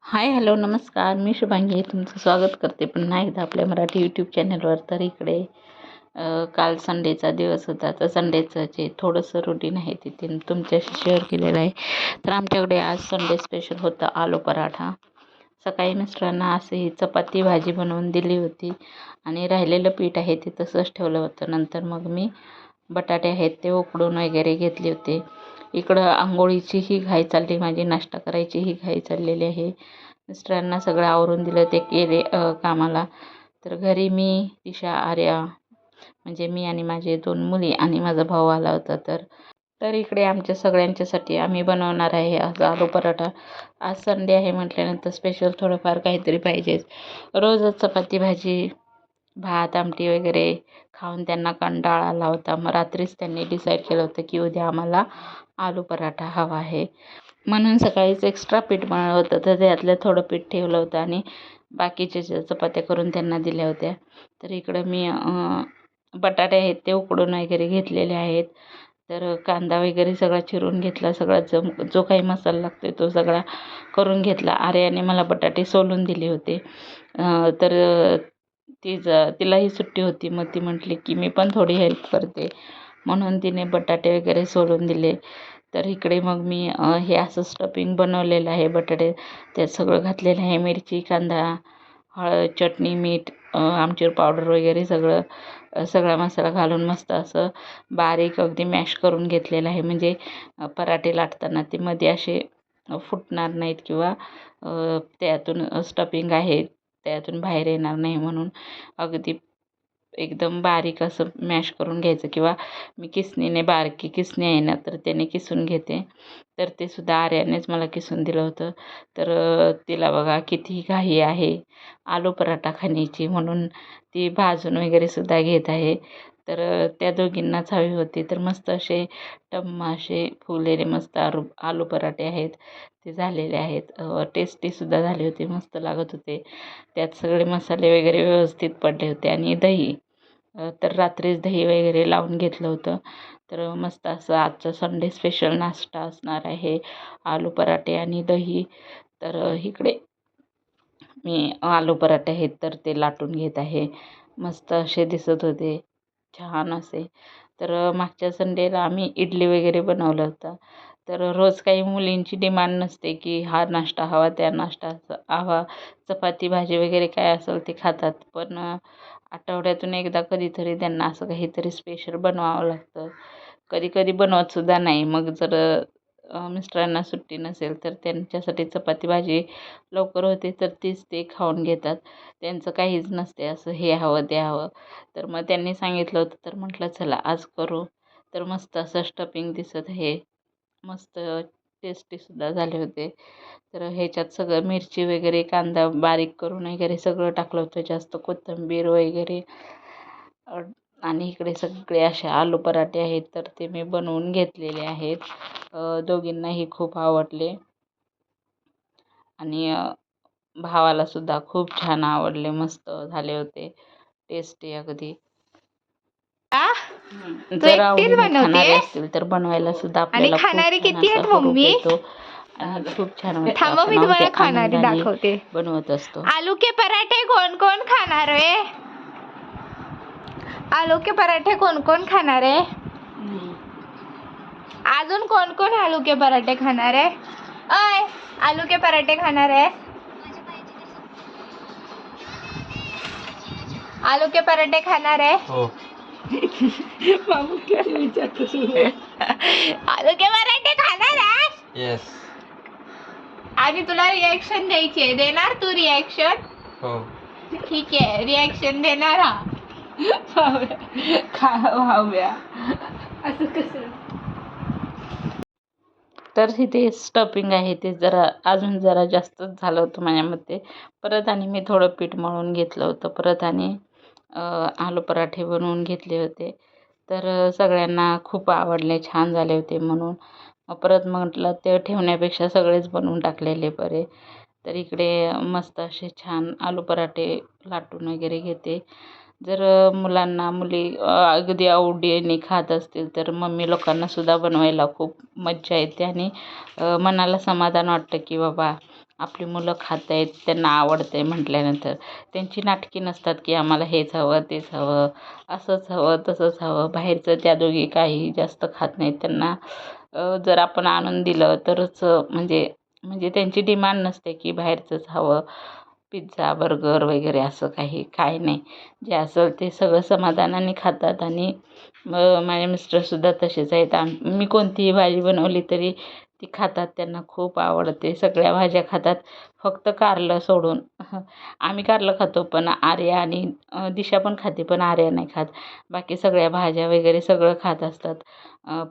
Hi hello नमस्कार. मी शुभांगी तुमचं स्वागत करते पुन्हा एकदा आपल्या मराठी यूट्यूब चॅनलवर. तर इकडे काल संडेचा दिवस होता, तर संडेचं जे थोडंसं रुटीन आहे ते तुमच्याशी शेअर केलेलं आहे. तर आमच्याकडे आज संडे स्पेशल होतं आलू पराठा. सकाळी मिस्टरांना अशी चपाती भाजी बनवून दिली होती आणि राहिलेलं पीठ आहे ते तसंच ठेवलं होतं. नंतर मग मी बटाटे आहेत ते उकडून वगैरे घेतले होते. इकडं आंघोळीचीही घाई चालली माझी, नाश्ता करायचीही घाई चाललेली आहे. मिस्टरांना सगळं आवरून दिलं, ते गेले कामाला. तर घरी मी, तिशा, आर्या म्हणजे मी आणि माझे 2 मुली आणि माझा भाऊ आला होता. तर तर इकडे आमच्या सगळ्यांच्यासाठी आम्ही बनवणार आहे आज आलू पराठा. आज संडे आहे म्हटल्यानंतर स्पेशल थोडंफार काहीतरी पाहिजेच. रोजच चपाती भाजी भात आमटी वगैरे खाऊन त्यांना कंटाळा आला होता. मग रात्रीच त्यांनी डिसाईड केलं होतं की उद्या आम्हाला आलू पराठा हवा आहे. म्हणून सकाळीच एक्स्ट्रा पीठ मळलं होतं, तर त्यातलं थोडं पीठ ठेवलं होतं आणि बाकीच्या ज्या चपात्या करून त्यांना दिल्या होत्या. तर इकडं मी बटाटे आहेत ते उकडून वगैरे घेतलेले आहेत. तर कांदा वगैरे सगळा चिरून घेतला, सगळा जो काही मसाला लागतो तो सगळा करून घेतला. आर्याने मला बटाटे सोलून दिले होते. तर तिलाही सुट्टी होती, मग ती म्हटली की मी पण थोडी हेल्प करते, म्हणून तिने बटाटे वगैरे सोलून दिले. तर इकडे मग मी हे असं स्टफिंग बनवलेलं आहे. बटाटे त्यात सगळं घातलेलं आहे, मिरची, कांदा, हळद, चटणी, मीठ, आमचूर पावडर वगैरे सगळं सगळा मसाला घालून मस्त असं बारीक अगदी मॅश करून घेतलेलं आहे. म्हणजे पराठे लाटताना ते मध्ये असे फुटणार नाहीत किंवा त्यातून स्टफिंग आहे त्यातून बाहेर येणार नाही, म्हणून अगदी एकदम बारीक असं मॅश करून घ्यायचं. किंवा मी किसणीने, बारकी किसणी आहे ना, तर त्याने किसून घेते. तर ते सुद्धा आर्यानेच मला किसून दिलं होतं. तर तिला बघा किती घाई आहे आलू पराठा खाण्याची, म्हणून ती भाजून वगैरे सुद्धा घेत आहे. तर त्या दोघींनाच हवी होती. तर मस्त असे टम्म असे फुगलेले मस्त आलू पराठे आहेत ते झालेले आहेत. टेस्टीसुद्धा झाले होते, मस्त लागत होते. त्यात सगळे मसाले वगैरे व्यवस्थित पडले होते आणि दही, तर रात्रीच दही वगैरे लावून घेतलं होतं. तर मस्त असं आजचं संडे स्पेशल नाश्ता असणार आहे आलू पराठे आणि दही. तर इकडे मी आलू पराठे आहेत तर ते लाटून घेत आहे. मस्त असे दिसत होते, छान असे. तर मागच्या संडेला आम्ही इडली वगैरे बनवलं होतं. तर रोज काही मुलींची डिमांड नसते की हा नाश्ता हवा, त्या नाश्ता हवा. चपाती भाजी वगैरे काय असेल ते खातात. पण आठवड्यातून एकदा कधीतरी त्यांना असं काहीतरी स्पेशल बनवावं लागतं. कधी कधी बनवतसुद्धा नाही. मग जर मिस्टरांना सुट्टी नसेल तर त्यांच्यासाठी चपाती भाजी लवकर होते, तर तीच ते खाऊन घेतात. त्यांचं काहीच नसते असं हे हवं ते हवं. तर मग त्यांनी सांगितलं होतं, तर म्हटलं चला आज करू. तर मस्त असं स्टफिंग दिसत आहे, मस्त टेस्टीसुद्धा झाले होते. तर ह्याच्यात सगळं मिरची वगैरे, कांदा बारीक करून वगैरे सगळं टाकलं होतं, जास्त कोथिंबीर वगैरे. अ, आणि इकडे सगळे असे आलू पराठे आहेत तर ते मी बनवून घेतलेले आहेत. दोघींनाही खूप आवडले आणि भावाला सुद्धा खूप छान आवडले, मस्त झाले होते, टेस्टी अगदी. आ? तू जर एकटीच आवडीने खाणारे बनवतेस असतील तर बनवायला सुद्धा आणि आपल्याला खूप खाणारी छान किती असा आहेत हुरूप मम्मी? येतो आणि खूप छान वाटतं. थांबा मी आपण अगदी तुम्हाला खाणारी आनंदाने दाखवते. बनवत असतो. आलू के पराठे कोण कोण खाणार आहे? आलू के पराठे कोण कोण खाणार आहे? अजून कोण कोण आलू के पराठे खाणार आहे? अय, आलू के पराठे खाणार आहे? आलू के पराठे खाणार आहे? हो. आलू के पराठे खाणार आहे? येस. आणि तुला रिॲक्शन द्यायची आहे, देणार तू रिॲक्शन? हो. ठीक आहे, रिॲक्शन देणार हा. भाव्या असं कसं? तर इथे स्टफिंग आहे ते अजून जरा जास्तच झालं होतं माझ्या मते. परत आणि मी थोडं पीठ मळून घेतलं होतं. परत आणि आलू पराठे बनवून घेतले होते. तर सगळ्यांना खूप आवडले, छान झाले होते, म्हणून मग परत म्हटलं ते ठेवण्यापेक्षा सगळेच बनवून टाकलेले बरे. तर इकडे मस्त असे छान आलू पराठे लाटून वगैरे घेते. जर मुलांना मुली अगदी आवडीने खात असतील तर मम्मी लोकांना सुद्धा बनवायला खूप मज्जा येते आणि मनाला समाधान वाटतं की बाबा आपली मुलं खात आहेत, त्यांना आवडतं आहे म्हटल्यानंतर त्यांची नाटकी नसतात की आम्हाला हेच हवं तेच हवं, असंच हवं तसंच हवं. बाहेरचं त्या दोघी काही जास्त खात नाहीत. त्यांना जर आपण आणून दिलं तरच म्हणजे त्यांची डिमांड नसते की बाहेरचंच हवं, पिझ्झा बर्गर वगैरे असं काही नाही. जे असेल ते सगळं समाधानाने खातात. आणि माझे मिस्टरसुद्धा तसेच आहेत. मी कोणतीही भाजी बनवली तरी ती खातात, त्यांना खूप आवडते. सगळ्या भाज्या खातात फक्त कारलं सोडून. आम्ही कारलं खातो पण आर्या आणि दिशा पण खाते, पण आर्या नाही खात. बाकी सगळ्या भाज्या वगैरे सगळं खात असतात.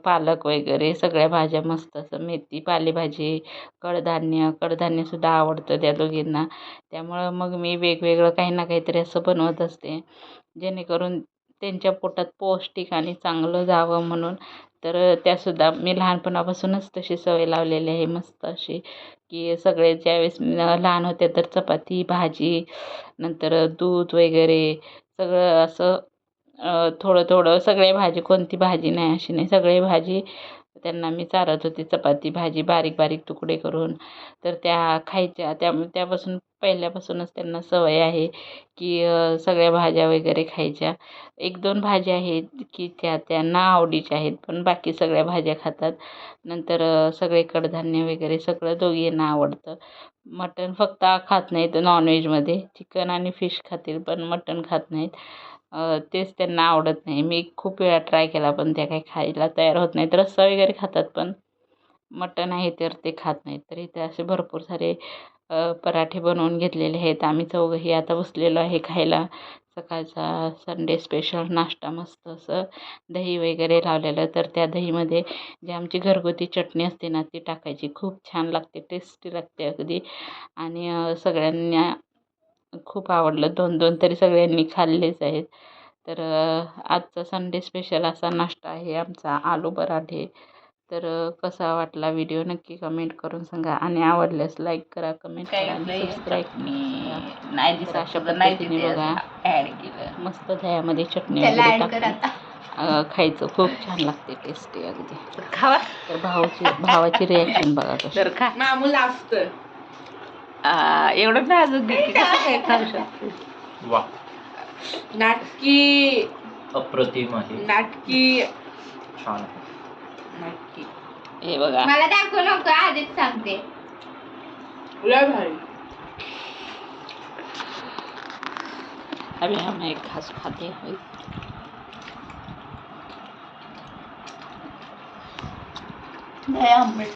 पालक वगैरे सगळ्या भाज्या मस्त, असं मेथी पालेभाजी, कडधान्यसुद्धा आवडतं त्या दोघींना. त्यामुळं मग मी वेगवेगळं काही ना काहीतरी असं बनवत असते, जेणेकरून त्यांच्या पोटात पौष्टिक आणि चांगलं जावं म्हणून. तर त्यासुद्धा मी लहानपणापासूनच तशी सवय लावलेली आहे मस्त अशी, की सगळे ज्यावेळेस लहान होते तर चपाती भाजी, नंतर दूध वगैरे सगळं असं थोडं थोडं सगळे भाजी, कोणती भाजी नाही अशी नाही, सगळे भाजी त्यांना मी चारत होते. चपाती भाजी बारीक बारीक तुकडे करून, तर त्या खायच्या. त्यापासून पहिल्यापासूनच त्यांना सवय आहे की सगळ्या भाज्या वगैरे खायच्या. एक दोन भाज्या आहेत की त्यांना आवडीच्या आहेत, पण बाकी सगळ्या भाज्या खातात. नंतर सगळे कडधान्य वगैरे सगळं दोघींना आवडतं. मटण फक्त खात नाहीत नॉनव्हेजमध्ये, चिकन आणि फिश खातील पण मटण खात नाहीत. तेच त्यांना आवडत नाही. मी खूप वेळा ट्राय केला पण त्या काही खायला तयार होत नाहीत. रस्सा वगैरे खातात पण मटण आहे तर ते खात नाहीत. तर इथे असे भरपूर सारे पराठे बनवून घेतलेले आहेत. आम्ही चौघंही आता बसलेलो आहे खायला. सकाळचा संडे स्पेशल नाश्ता मस्त असं दही वगैरे लावलेलं, तर त्या दहीमध्ये जी आमची घरगुती चटणी असते ना ती टाकायची. खूप छान लागते, टेस्टी लागते अगदी. आणि सगळ्यांना खूप आवडलं. 2-2 तरी सगळ्यांनी खाल्लेच आहेत. तर आजचा संडे स्पेशल असा नाश्ता आहे आमचा, आलू पराठे. तर कसा वाटला व्हिडिओ नक्की कमेंट करून सांगा. आणि आवडल्यास लाईक करा, कमेंट करा आणि सबस्क्राईब करा. नाही तर अशा पद्धतीने बघा, ऍड केलं. मस्त दह्यामध्ये चटणी त्याला वगैरे ऍड कर टाकून आता. खायचं. खूप छान लागते, टेस्टी अगदी. खावा. तर भावाची रिॲक्शन बघा कशी. तर खा. मामूल असतं. एवढं नाजूक की कसं काय खाऊ शकते. वा, नाटकी अप्रतिम आहे, नाटकी छान आहे. नाटकी. हे बघा, मला दाखवू नको, आधीच सांगते. लय भारी. अभी हम एक घास खाते हैं. दही आंबट.